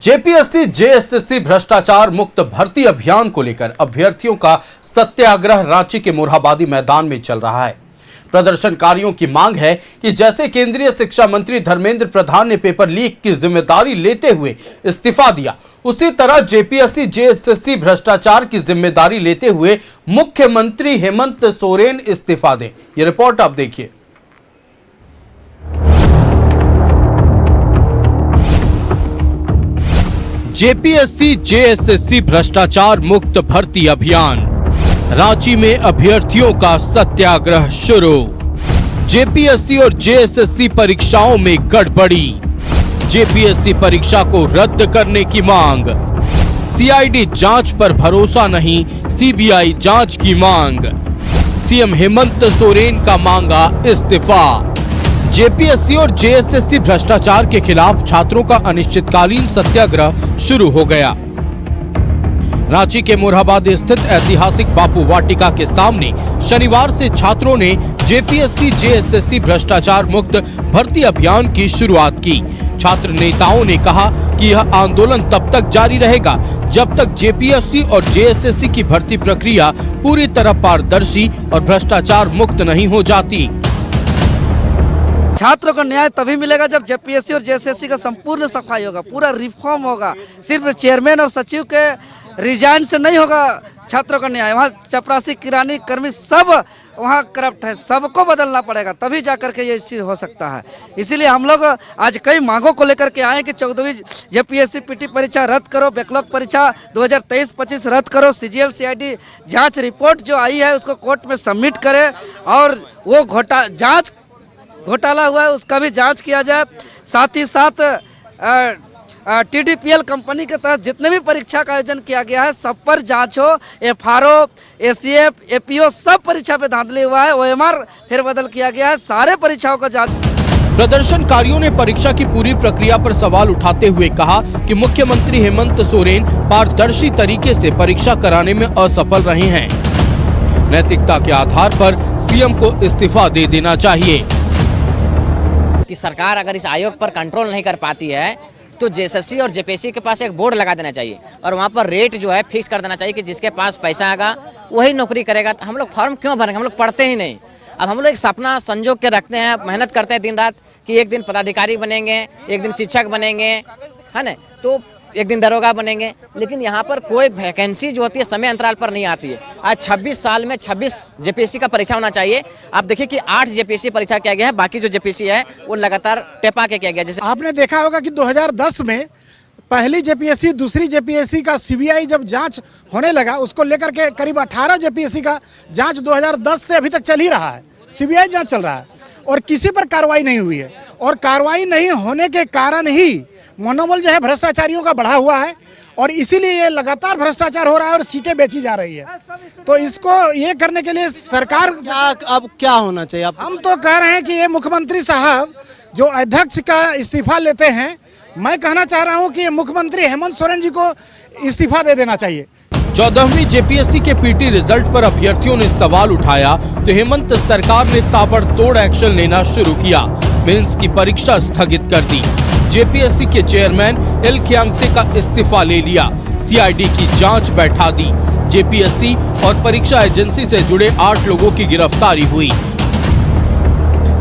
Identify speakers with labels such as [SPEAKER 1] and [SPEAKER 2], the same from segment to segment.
[SPEAKER 1] JPSC JSSC भ्रष्टाचार मुक्त भर्ती अभियान को लेकर अभ्यर्थियों का सत्याग्रह रांची के मोरहाबादी मैदान में चल रहा है। प्रदर्शनकारियों की मांग है कि जैसे केंद्रीय शिक्षा मंत्री धर्मेंद्र प्रधान ने पेपर लीक की जिम्मेदारी लेते हुए इस्तीफा दिया, उसी तरह जेपीएससी जेएसएससी भ्रष्टाचार की जिम्मेदारी लेते हुए मुख्यमंत्री हेमंत सोरेन इस्तीफा दें। यह रिपोर्ट आप देखिए। जेपीएससी जेएसएससी भ्रष्टाचार मुक्त भर्ती अभियान, रांची में अभ्यर्थियों का सत्याग्रह शुरू। जेपीएससी और जेएसएससी परीक्षाओं में गड़बड़ी, जेपीएससी परीक्षा को रद्द करने की मांग। सीआईडी जांच पर भरोसा नहीं, सीबीआई जांच की मांग। सीएम हेमंत सोरेन का मांगा इस्तीफा। जेपीएससी और जेएसएससी भ्रष्टाचार के खिलाफ छात्रों का अनिश्चितकालीन सत्याग्रह शुरू हो गया। रांची के मोरहाबाद स्थित ऐतिहासिक बापू वाटिका के सामने शनिवार से छात्रों ने जेपीएससी जेएसएससी भ्रष्टाचार मुक्त भर्ती अभियान की शुरुआत की। छात्र नेताओं ने कहा कि यह आंदोलन तब तक जारी रहेगा जब तक जेपीएससी और जेएसएससी की भर्ती प्रक्रिया पूरी तरह पारदर्शी और भ्रष्टाचार मुक्त नहीं हो जाती।
[SPEAKER 2] छात्रों को न्याय तभी मिलेगा जब जेपीएससी और जेएसएससी का संपूर्ण सफाई होगा, पूरा रिफॉर्म होगा। सिर्फ चेयरमैन और सचिव के रिजाइन से नहीं होगा छात्रों का न्याय। वहाँ चपरासी, किरानी, कर्मी सब वहाँ करप्ट है, सबको बदलना पड़ेगा, तभी जाकर के ये चीज़ हो सकता है। इसीलिए हम लोग आज कई मांगों को लेकर के आए कि 14वीं जेपीएससी पीटी परीक्षा रद्द करो, बैकलॉग परीक्षा 2023-25 रद्द करो, सीजीएल सीआईडी जाँच रिपोर्ट जो आई है उसको कोर्ट में सबमिट करें और वो घोटाला हुआ है उसका भी जांच किया जाए। साथ ही साथ टीडीपीएल कंपनी के तहत जितने भी परीक्षा का आयोजन किया गया है सब पर जांच हो। एफआरओ, एसीएफ, एपीओ सब परीक्षा पे धांधली हुआ है। ओएमआर फेरबदल किया गया है। सारे परीक्षाओं का जांच।
[SPEAKER 1] प्रदर्शनकारियों ने परीक्षा की पूरी प्रक्रिया पर सवाल उठाते हुए कहा कि मुख्यमंत्री हेमंत सोरेन पारदर्शी तरीके से परीक्षा कराने में असफल रहे हैं। नैतिकता के आधार पर सीएम को इस्तीफा दे देना चाहिए।
[SPEAKER 3] कि सरकार अगर इस आयोग पर कंट्रोल नहीं कर पाती है तो जेएसएससी और जेपीएससी के पास एक बोर्ड लगा देना चाहिए और वहाँ पर रेट जो है फिक्स कर देना चाहिए कि जिसके पास पैसा आएगा वही नौकरी करेगा। तो हम लोग फॉर्म क्यों भरेंगे? हम लोग पढ़ते ही नहीं। अब हम लोग एक सपना संजोग के रखते हैं, मेहनत करते हैं दिन रात कि एक दिन पदाधिकारी बनेंगे, एक दिन शिक्षक बनेंगे, है ना, तो एक दिन दरोगा बनेंगे, लेकिन यहाँ पर कोई वैकेंसी जो होती है समय अंतराल पर नहीं आती है। आज 26 साल में 26 जेपीएससी का परीक्षा होना चाहिए। आप देखिए कि 8 जेपीएससी परीक्षा किया गया है, बाकी जो जेपीएससी है वो लगातार टेपा के किया गया। जैसे
[SPEAKER 4] आपने देखा होगा कि 2010 में पहली जेपीएससी, दूसरी जेपीएससी का सीबीआई जब जांच होने लगा, उसको लेकर के करीब 18 जेपीएससी का जांच 2010 से अभी तक चल ही रहा है। सीबीआई जांच चल रहा है और किसी पर कार्रवाई नहीं हुई है और कार्रवाई नहीं होने के कारण ही मनोबल जो है भ्रष्टाचारियों का बढ़ा हुआ है और इसीलिए ये लगातार भ्रष्टाचार हो रहा है और सीटें बेची जा रही है। तो इसको ये करने के लिए सरकार
[SPEAKER 5] अब क्या होना चाहिए?
[SPEAKER 4] हम तो कह रहे हैं कि ये मुख्यमंत्री साहब जो अध्यक्ष का इस्तीफा लेते हैं, मैं कहना चाह रहा हूं कि ये मुख्यमंत्री हेमंत सोरेन जी को इस्तीफा दे देना चाहिए।
[SPEAKER 1] 14वीं जेपीएससी के पीटी रिजल्ट पर अभ्यर्थियों ने सवाल उठाया तो हेमंत सरकार ने ताबड़तोड़ एक्शन लेना शुरू किया। मेंस की परीक्षा स्थगित कर दी। जेपीएससी के चेयरमैन एल खियांगते का इस्तीफा ले लिया। सीआईडी की जांच बैठा दी। जेपीएससी और परीक्षा एजेंसी से जुड़े 8 लोगों की गिरफ्तारी हुई।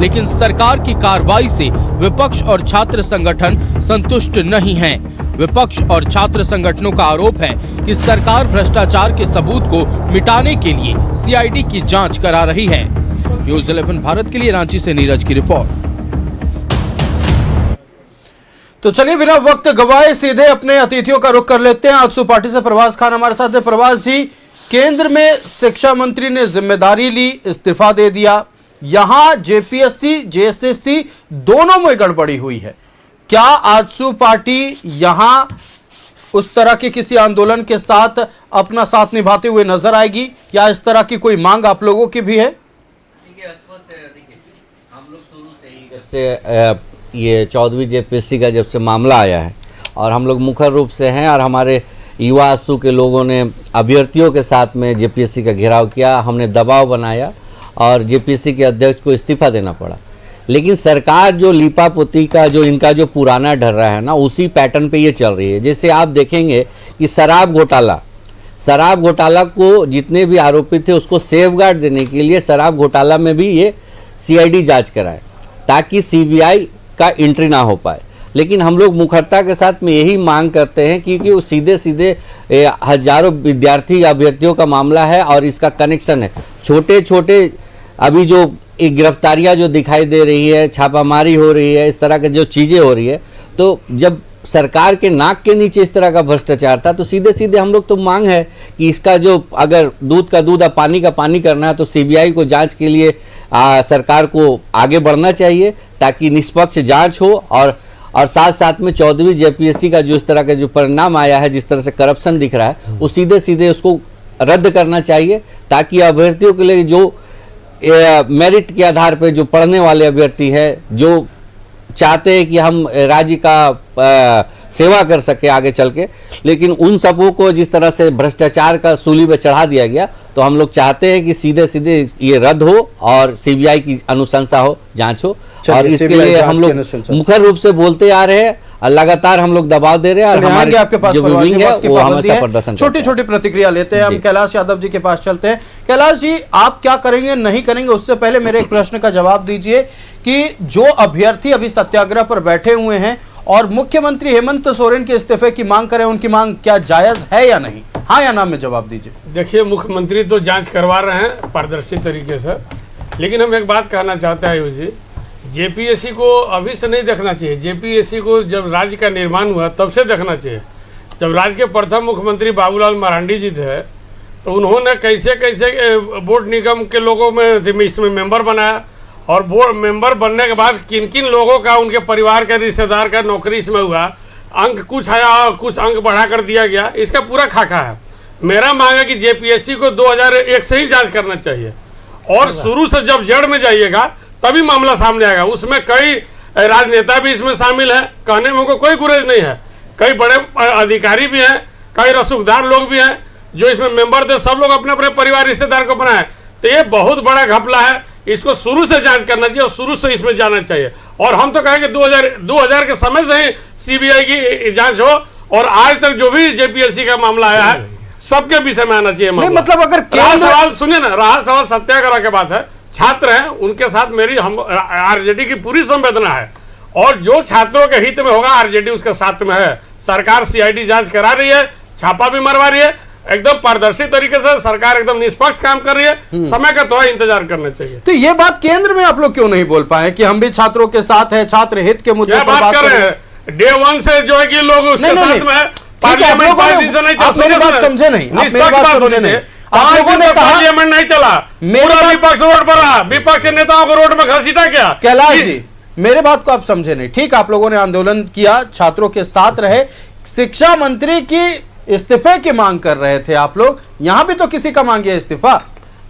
[SPEAKER 1] लेकिन सरकार की कार्रवाई से विपक्ष और छात्र संगठन संतुष्ट नहीं हैं। विपक्ष और छात्र संगठनों का आरोप है कि सरकार भ्रष्टाचार के सबूत को मिटाने के लिए सीआईडी की जांच करा रही है। न्यूज़ 11 भारत के लिए रांची से नीरज की रिपोर्ट। तो चलिए बिना वक्त गवाए सीधे अपने अतिथियों का रुख कर लेते हैं। आजसू पार्टी से प्रभास खान हमारे साथ है। प्रभास जी, केंद्र में शिक्षा मंत्री ने जिम्मेदारी ली, इस्तीफा दे दिया। यहां जेपीएससी जेएसएससी दोनों में गड़बड़ी हुई है। क्या आजसू पार्टी यहां उस तरह के किसी आंदोलन के साथ अपना साथ निभाते हुए नजर आएगी या इस तरह की कोई मांग आप लोगों की भी है?
[SPEAKER 6] देखिए हम लोग शुरू से ही जब से ये 14वीं जेपीएससी का जब से मामला आया है और हम लोग मुखर रूप से हैं और हमारे युवा आजसू के लोगों ने अभ्यर्थियों के साथ में जेपीएससी का घेराव किया, हमने दबाव बनाया और जेपीएससी के अध्यक्ष को इस्तीफा देना पड़ा। लेकिन सरकार जो लीपापोती का जो इनका जो पुराना ढर रहा है ना, उसी पैटर्न पे ये चल रही है। जैसे आप देखेंगे कि शराब घोटाला को जितने भी आरोपित थे उसको सेफगार्ड देने के लिए शराब घोटाला में भी ये सीआईडी जांच कराए ताकि सीबीआई का एंट्री ना हो पाए। लेकिन हम लोग मुखरता के साथ में यही मांग करते हैं क्योंकि वो सीधे सीधे हजारों विद्यार्थी अभ्यर्थियों का मामला है और इसका कनेक्शन है। छोटे छोटे अभी जो गिरफ्तारियां जो दिखाई दे रही है, छापामारी हो रही है, इस तरह की जो चीज़ें हो रही है, तो जब सरकार के नाक के नीचे इस तरह का भ्रष्टाचार था तो सीधे सीधे हम लोग तो मांग है कि इसका जो अगर दूध का दूध और पानी का पानी करना है तो सीबीआई को जांच के लिए सरकार को आगे बढ़ना चाहिए ताकि निष्पक्ष जांच हो और साथ साथ में 14वीं जेपीएससी का जो इस तरह का जो परिणाम आया है, जिस तरह से करप्शन दिख रहा है, वो सीधे सीधे उसको रद्द करना चाहिए ताकि अभ्यर्थियों के लिए जो मेरिट के आधार पर जो पढ़ने वाले अभ्यर्थी है, जो चाहते हैं कि हम राज्य का सेवा कर सके आगे चल के, लेकिन उन सबों को जिस तरह से भ्रष्टाचार का सूली पे चढ़ा दिया गया, तो हम लोग चाहते हैं कि सीधे सीधे ये रद्द हो और सीबीआई की अनुशंसा हो, जांच हो। और इसके लिए हम लोग मुखर रूप से बोलते आ रहे हैं और लगातार हम लोग दबाव दे रहे हैं और हमारे
[SPEAKER 1] आपके पास
[SPEAKER 6] जो विंग है वो हमेशा प्रदर्शन
[SPEAKER 1] छोटी छोटी प्रतिक्रिया लेते हैं। हम कैलाश यादव जी के पास चलते हैं। कैलाश जी, आप क्या करेंगे नहीं करेंगे, उससे पहले मेरे एक प्रश्न का जवाब दीजिए कि जो अभ्यर्थी अभी सत्याग्रह पर बैठे हुए हैं और मुख्यमंत्री हेमंत सोरेन के इस्तीफे की मांग करें, उनकी मांग क्या जायज है या नहीं? हाँ या ना में जवाब दीजिए।
[SPEAKER 7] देखिए, मुख्यमंत्री तो जांच करवा रहे हैं पारदर्शी तरीके से, लेकिन हम एक बात कहना चाहते हैं आयुष जी, जेपीएससी को अभी से नहीं देखना चाहिए। जेपीएससी को जब राज्य का निर्माण हुआ तब से देखना चाहिए। जब राज्य के प्रथम मुख्यमंत्री बाबूलाल मरांडी जी थे तो उन्होंने कैसे कैसे बोर्ड निगम के लोगों में इसमें मेंबर बनाया और बोर्ड मेंबर बनने के बाद किन किन लोगों का, उनके परिवार के रिश्तेदार का नौकरी इसमें हुआ, अंक कुछ आया, कुछ अंक बढ़ा कर दिया गया, इसका पूरा खाका है। मेरा मांग है कि जेपीएससी को 2001 से ही जांच करना चाहिए और शुरू से जब जड़ में जाइएगा तभी मामला सामने आएगा। उसमें कई राजनेता भी इसमें शामिल हैं, कहने में उनको कोई गुरेज नहीं है। कई बड़े अधिकारी भी हैं, कई रसूखदार लोग भी हैं जो इसमें मेंबर थे, सब लोग अपने अपने परिवार रिश्तेदार को बनाए। तो ये बहुत बड़ा घपला है, इसको शुरू से जांच करना चाहिए और शुरू से इसमें जाना चाहिए। और हम तो कहेंगे 2000 के समय से ही सीबीआई की जांच हो और आज तक जो भी जेपीएससी का मामला आया है सबके विषय में आना चाहिए।
[SPEAKER 1] मतलब अगर
[SPEAKER 7] सवाल सुनिए ना, रहा सवाल सत्याग्रह के बात है, छात्र हैं, उनके साथ मेरी हम आरजेडी की पूरी संवेदना है और जो छात्रों के हित में होगा आरजेडी उसके साथ में है। सरकार सीआईडी जांच करा रही है, छापा भी मरवा रही है, एकदम पारदर्शी तरीके से सरकार एकदम निष्पक्ष काम कर रही है। समय का थोड़ा इंतजार करना चाहिए।
[SPEAKER 1] तो ये बात केंद्र में आप लोग क्यों नहीं बोल पाए कि हम भी छात्रों के साथ हैं, छात्र हित के मुद्दे पर बात कर रहे हैं?
[SPEAKER 7] डे वन से जो है कि लोग उसके साथ में है। पार्लियामेंट
[SPEAKER 1] समझे नहीं,
[SPEAKER 7] आप लोगों ने कहा पार्लियामेंट नहीं चला, पूरा विपक्ष रोड पर रहा, विपक्ष के नेताओं को रोड में घसीटा क्या?
[SPEAKER 1] कैलाश जी, मेरे बात को आप समझे नहीं। ठीक, आप लोगों ने आंदोलन किया, छात्रों के साथ रहे, शिक्षा मंत्री की इस्तीफे की मांग कर रहे थे आप लोग, यहां भी तो किसी का मांगिए इस्तीफा।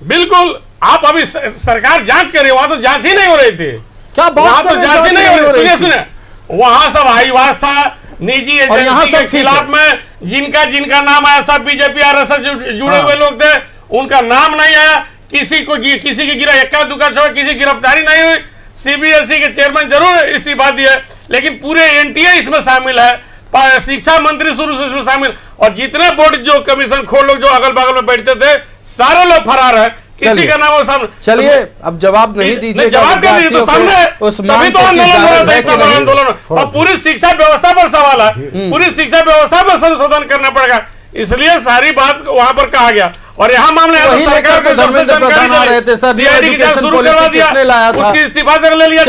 [SPEAKER 7] बिल्कुल, आप अभी सरकार जांच कर रही, वहां तो जांच ही नहीं हो रही थी।
[SPEAKER 1] क्या बात कर रहे हैं?
[SPEAKER 7] जांच ही नहीं हो रही। सुनिए, वहां सब हाईवास था, निजी एजेंसी के खिलाफ में जिनका नाम आया सब बीजेपी आरएसएस जुड़े हुए लोग थे, उनका नाम नहीं आया। किसी की इक्का दुक्का छोड़ किसी गिरफ्तारी नहीं हुई। सीबीएसई के चेयरमैन जरूर इस्तीफा दिए, लेकिन पूरे एनटीए इसमें शामिल है, शिक्षा मंत्री शुरू से इसमें शामिल, और जितने बोर्ड जो कमीशन खोल लोग जो अगल बगल में बैठते थे सारे लोग फरार है, किसी का नाम सामने।
[SPEAKER 1] चलिए, अब जवाब नहीं दीजिए,
[SPEAKER 7] जवाब दे दीजिए तो सामने, तभी तो आंदोलन हो रहा है, आंदोलन। और पूरी शिक्षा व्यवस्था पर सवाल है, पूरी शिक्षा व्यवस्था पर संशोधन करना पड़ेगा, इसलिए सारी बात वहां पर कहा गया। और यहाँ मामले सरकार को
[SPEAKER 1] धर्मेंद्र प्रधान आ रहे थे सर,
[SPEAKER 7] सीआईडी की जांच शुरू करवा दिया, उसकी इस्तीफा ले लिया।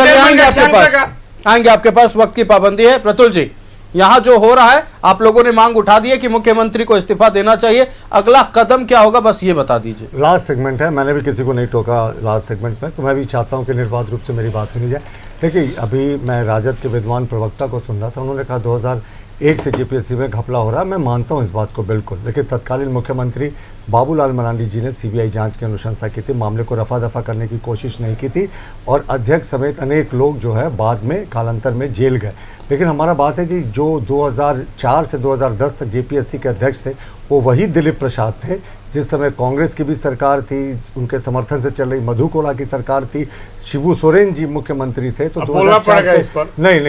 [SPEAKER 1] आएंगे आपके पास, वक्त की पाबंदी है। प्रतुल जी, यहाँ जो हो रहा है, आप लोगों ने मांग उठा दी है कि मुख्यमंत्री को इस्तीफा देना चाहिए, अगला कदम क्या होगा बस ये बता दीजिए।
[SPEAKER 8] लास्ट सेगमेंट है, मैंने भी किसी को नहीं टोका लास्ट सेगमेंट में, तो मैं भी चाहता हूँ कि निर्बाध रूप से मेरी बात सुनी जाए। देखिए, अभी मैं राजद के विद्वान प्रवक्ता को सुन रहा था, उन्होंने कहा 2001 से जेपीएससी में घपला हो रहा है। मैं मानता हूँ इस बात को बिल्कुल, लेकिन तत्कालीन मुख्यमंत्री बाबूलाल मरांडी जी ने सीबीआई जांच की अनुशंसा की थी, मामले को रफा दफा करने की कोशिश नहीं की थी और अध्यक्ष समेत अनेक लोग जो है बाद में कालांतर में जेल गए। लेकिन हमारा बात है कि जो 2004 से 2010 तक जेपीएससी के अध्यक्ष थे वो वही दिलीप प्रसाद थे। जिस समय कांग्रेस की भी सरकार थी, उनके समर्थन से चल रही मधु कोला की सरकार थी, शिबू सोरेन जी मुख्यमंत्री थे। तो
[SPEAKER 7] बोलना पड़ेगा इस पर।
[SPEAKER 8] नहीं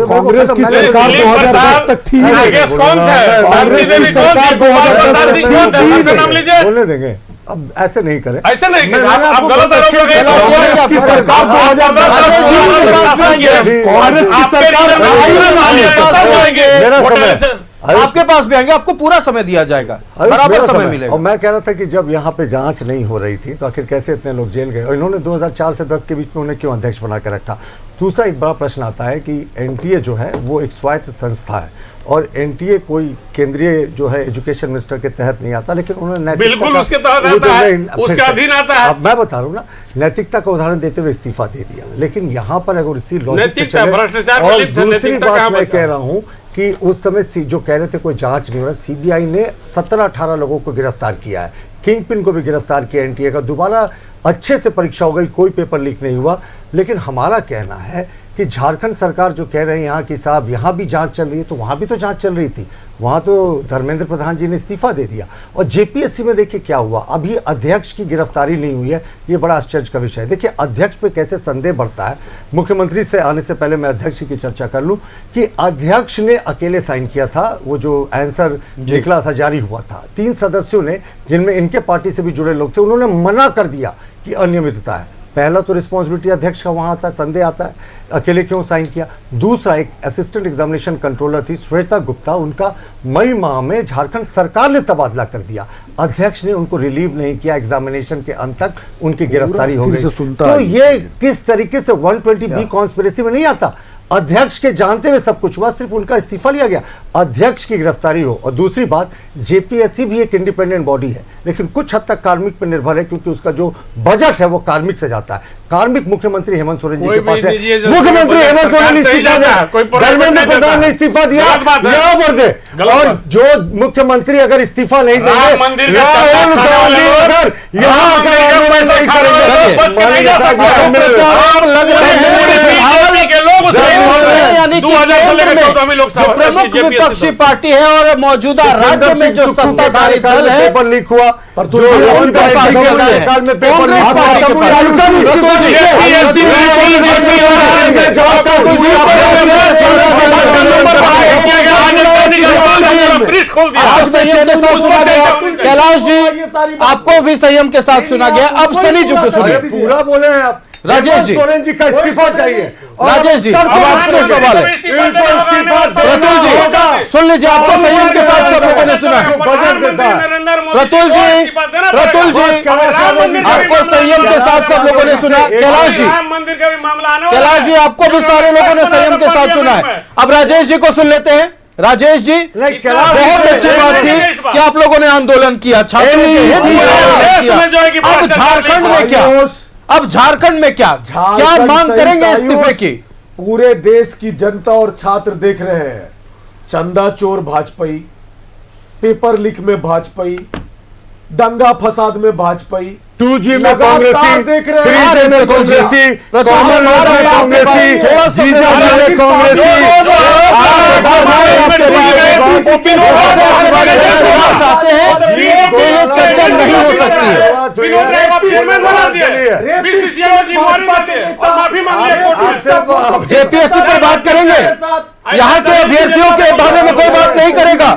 [SPEAKER 4] कांग्रेस की सरकार 2010 तक थी।
[SPEAKER 8] बोलने देंगे, अब ऐसे नहीं करें,
[SPEAKER 7] ऐसे नहीं करें, आप गलत आरोप लगाइए।
[SPEAKER 4] कांग्रेस की सरकार
[SPEAKER 8] 2010
[SPEAKER 1] आपके पास भी आएंगे, आपको पूरा समय दिया जाएगा, बराबर समय मिलेगा।
[SPEAKER 8] और मैं कह रहा था कि जब यहाँ पे जांच नहीं हो रही थी तो आखिर कैसे इतने लोग जेल गए, और इन्होंने 2004 से 10 के बीच में उन्हें क्यों अध्यक्ष बना के रखा। दूसरा एक बड़ा प्रश्न आता है कि एनटीए जो है वो एक स्वायत्त संस्था है और एनटीए कोई केंद्रीय जो है एजुकेशन मिनिस्टर के तहत नहीं आता, लेकिन उन्होंने
[SPEAKER 7] बिल्कुल उसके तहत आता है, उसके अधीन आता है।
[SPEAKER 8] अब मैं बता रहा हूँ ना, नैतिकता का उदाहरण देते हुए इस्तीफा दे दिया। लेकिन यहाँ पर अगर इसी लॉजिक से चले, और दूसरी बात मैं कह रहा हूँ कि उस समय जो कह रहे थे कोई जांच नहीं हो रहा, सीबीआई ने 17-18 लोगों को गिरफ्तार किया है, किंग पिन को भी गिरफ्तार किया एनटीए का। दोबारा अच्छे से परीक्षा हो गई, कोई पेपर लीक नहीं हुआ। लेकिन हमारा कहना है कि झारखंड सरकार जो कह रहे हैं यहाँ की साहब यहाँ भी जांच चल रही है, तो वहाँ भी तो जांच चल रही थी, वहाँ तो धर्मेंद्र प्रधान जी ने इस्तीफा दे दिया। और जेपीएससी में देखिए क्या हुआ, अभी अध्यक्ष की गिरफ्तारी नहीं हुई है, ये बड़ा आश्चर्य का विषय है। देखिए अध्यक्ष पे कैसे संदेह बढ़ता है। मुख्यमंत्री से आने से पहले मैं अध्यक्ष की चर्चा कर लूँ कि अध्यक्ष ने अकेले साइन किया था, वो जो आंसर निकला था, जारी हुआ था, 3 सदस्यों ने, जिनमें इनके पार्टी से भी जुड़े लोग थे, उन्होंने मना कर दिया कि अनियमितता है। पहला तो रिस्पॉन्सिबिलिटी अध्यक्ष का वहाँ आता है, संदेह आता है, अकेले क्यों साइन किया। दूसरा, एक असिस्टेंट एग्जामिनेशन कंट्रोलर थी श्वेता गुप्ता, उनका मई माह में झारखंड सरकार ने तबादला कर दिया, अध्यक्ष ने उनको रिलीव नहीं किया, एग्जामिनेशन के अंत तक उनकी गिरफ्तारी हो गई। तो ये किस तरीके से 120B कॉन्स्पिरेसी में नहीं आता, अध्यक्ष के जानते हुए सब कुछ हुआ, सिर्फ उनका इस्तीफा लिया गया, अध्यक्ष की गिरफ्तारी हो। और दूसरी बात, जेपीएससी भी एक इंडिपेंडेंट बॉडी है, लेकिन कुछ हद तक कार्मिक पर निर्भर है, क्योंकि उसका जो बजट है वो कार्मिक से जाता है। कार्मिक मुख्यमंत्री हेमंत सोरेन जी के पास है, मुख्यमंत्री हेमंत सोरेन ने इस्तीफा दिया, धर्मेंद्र प्रधान ने इस्तीफा दिया, यहाँ पर दे। और जो मुख्यमंत्री अगर इस्तीफा नहीं देंगे,
[SPEAKER 1] प्रमुख विपक्षी पार्टी है और मौजूदा राज्य में जो सत्ताधारी दल है,
[SPEAKER 8] पेपर लीक हुआ,
[SPEAKER 1] कैलाश जी आपको भी संयम के साथ सुना गया। अब सनी जी को सुनिए,
[SPEAKER 8] पूरा बोले हैं आप।
[SPEAKER 1] राजेश जी,
[SPEAKER 8] सोरेन जी का इस्तीफा चाहिए।
[SPEAKER 1] राजेश जी अब आपसे सवाल है, प्रतुल जी सुन लीजिए, आपको संयम के साथ सब लोगों ने सुना है। प्रतुल जी आपको संयम के साथ सब लोगों ने सुना। कैलाश जी आपको भी सारे लोगों ने संयम के साथ सुना है। अब राजेश जी को सुन लेते हैं। राजेश जी, बहुत अच्छी बात थी कि आप लोगों ने आंदोलन किया, छात्रों के हित में आंदोलन किया। अब झारखंड में क्या, अब झारखंड में क्या मांग करेंगे इस्तीफे की?
[SPEAKER 9] पूरे देश की जनता और छात्र देख रहे हैं, चंदा चोर भाजपाई, पेपर लीक में भाजपाई, दंगा फसाद में भाजपाई,
[SPEAKER 8] 2G में कांग्रेसी, 3G में कांग्रेसी, कॉमनवेल्थ में कांग्रेसी, जीजा में कांग्रेसी,
[SPEAKER 1] चाहते हैं तो ये चर्चा नहीं हो सकती है। जेपीएससी पर बात करेंगे, यहाँ के अभ्यर्थियों के बारे में कोई बात नहीं करेगा।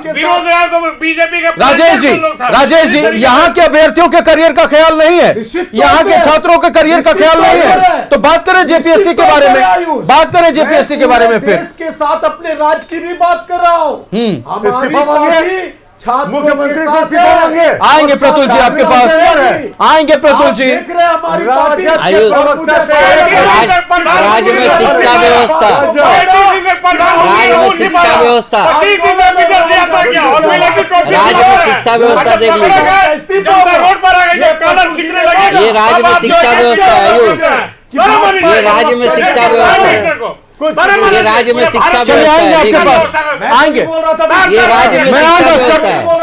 [SPEAKER 1] राजेश जी यहाँ के अभ्यर्थियों के करियर का ख्याल नहीं है, यहाँ के छात्रों के करियर का ख्याल नहीं है। तो बात करें जेपीएससी के बारे में, बात करें जेपीएससी के बारे में। फिर
[SPEAKER 9] इसके साथ अपने राज्य की भी बात कर रहा हूँ।
[SPEAKER 8] मुख्यमंत्री से इस्तीफा मांगे,
[SPEAKER 1] आएंगे प्रतुल जी आपके पास, आएंगे प्रतुल जी।
[SPEAKER 3] राज्य में शिक्षा व्यवस्था, राज्य में शिक्षा व्यवस्था, राज्य में शिक्षा व्यवस्था देख लीजिए, ये राज्य में शिक्षा व्यवस्था है, ये राज्य में शिक्षा व्यवस्था है।
[SPEAKER 6] ये राज्य में शिक्षा
[SPEAKER 1] चले आएंगे आपके पास, आएंगे,
[SPEAKER 6] ये राज्य में
[SPEAKER 1] मैं आऊंगा।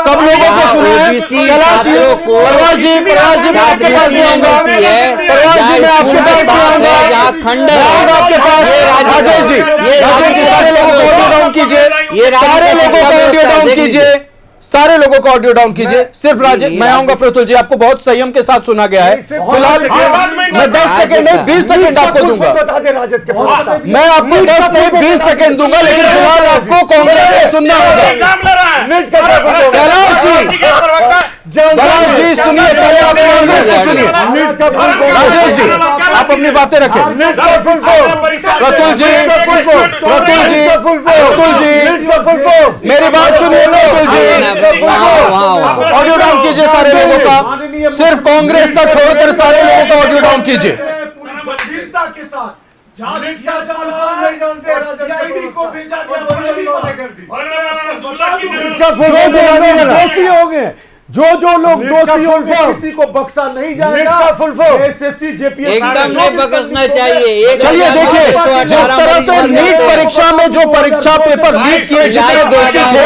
[SPEAKER 1] सब लोगों को सुना है। कैलाश जी, प्रवास जी, मैं आपके पास नहीं आऊंगा। प्रवास जी, मैं आपके पास नहीं आऊंगा।
[SPEAKER 6] खंडर
[SPEAKER 1] आऊंगा आपके पास। राजेश जी, सारे लोगों को ऑडियो डाउन कीजिए, सारे लोगों को ऑडियो डाउन कीजिए, सारे लोगों को ऑडियो डाउन कीजिए। सिर्फ राजेश, मैं आऊंगा। प्रतुल जी, आपको बहुत संयम के साथ सुना गया है। फिलहाल मैं 10 सेकंड नहीं 20 सेकंड आपको दूंगा। मैं आपको 10 नहीं 20 सेकंड दूंगा, लेकिन फिलहाल आपको कांग्रेस को सुनना होगा। कैलाश जी सुनिए, पहले आप कांग्रेस को सुनिए। राजेश जी, आप अपनी बातें रखें। प्रतुल जी, मेरी बात सुनिए। प्रतुल जी, ऑडियो डाउन कीजिए सारे लोगों का। सिर्फ कांग्रेस का छोड़कर सारे लोगों का ऑडियो डाउन कीजिए।
[SPEAKER 9] गंभीरता के साथ जांच किया जा रहा है और सीआईडी को भेजा गया। दोषी होंगे, जो लोग दोषी होंगे, किसी को बख्शा नहीं जाएगा। एसएससी जेपीएससी
[SPEAKER 6] एकदम नहीं बख्शना चाहिए।
[SPEAKER 1] चलिए देखिए, जिस तरह से नीट परीक्षा में जो परीक्षा पेपर लीक किए जितने दोषी थे,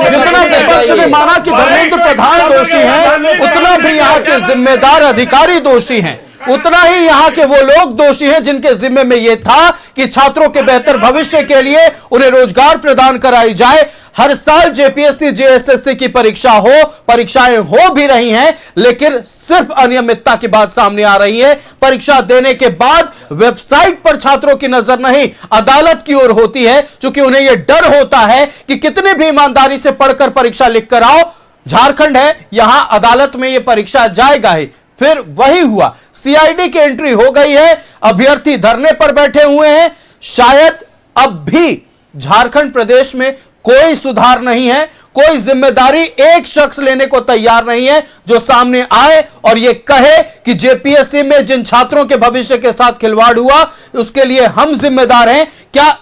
[SPEAKER 1] जितना विपक्ष ने माना कि धर्मेंद्र प्रधान दोषी हैं, उतना भी यहाँ के जिम्मेदार अधिकारी दोषी हैं, उतना ही यहाँ के वो लोग दोषी हैं जिनके जिम्मे में ये था कि छात्रों के बेहतर भविष्य के लिए उन्हें रोजगार प्रदान कराई जाए। हर साल जेपीएससी जेएसएससी की परीक्षाएं हो भी रही हैं, लेकिन सिर्फ अनियमितता की बात सामने आ रही है। परीक्षा देने के बाद वेबसाइट पर छात्रों की नजर नहीं, अदालत की ओर होती है, क्योंकि उन्हें यह डर होता है कि कितनी भी ईमानदारी से पढ़कर परीक्षा लिख कर आओ, झारखंड है, यहां अदालत में यह परीक्षा जाएगा ही। फिर वही हुआ, सीआईडी की एंट्री हो गई है, अभ्यर्थी धरने पर बैठे हुए हैं। शायद अब भी झारखंड प्रदेश में कोई सुधार नहीं है, कोई जिम्मेदारी एक शख्स लेने को तैयार नहीं है जो सामने आए और यह कहे कि जेपीएससी में जिन छात्रों के भविष्य के साथ खिलवाड़ हुआ उसके लिए हम जिम्मेदार हैं। क्या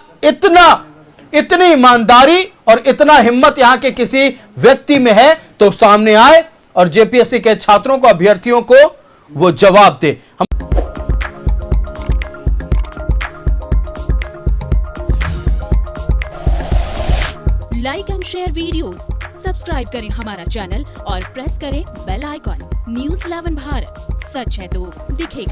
[SPEAKER 1] इतनी ईमानदारी और इतना हिम्मत यहां के किसी व्यक्ति में है तो सामने आए और जेपीएससी के छात्रों को, अभ्यर्थियों को वो जवाब दे।
[SPEAKER 10] Like and share videos, subscribe करें हमारा चैनल और प्रेस करें बेल आइकॉन। न्यूज़ 11 भारत, सच है तो दिखेगा।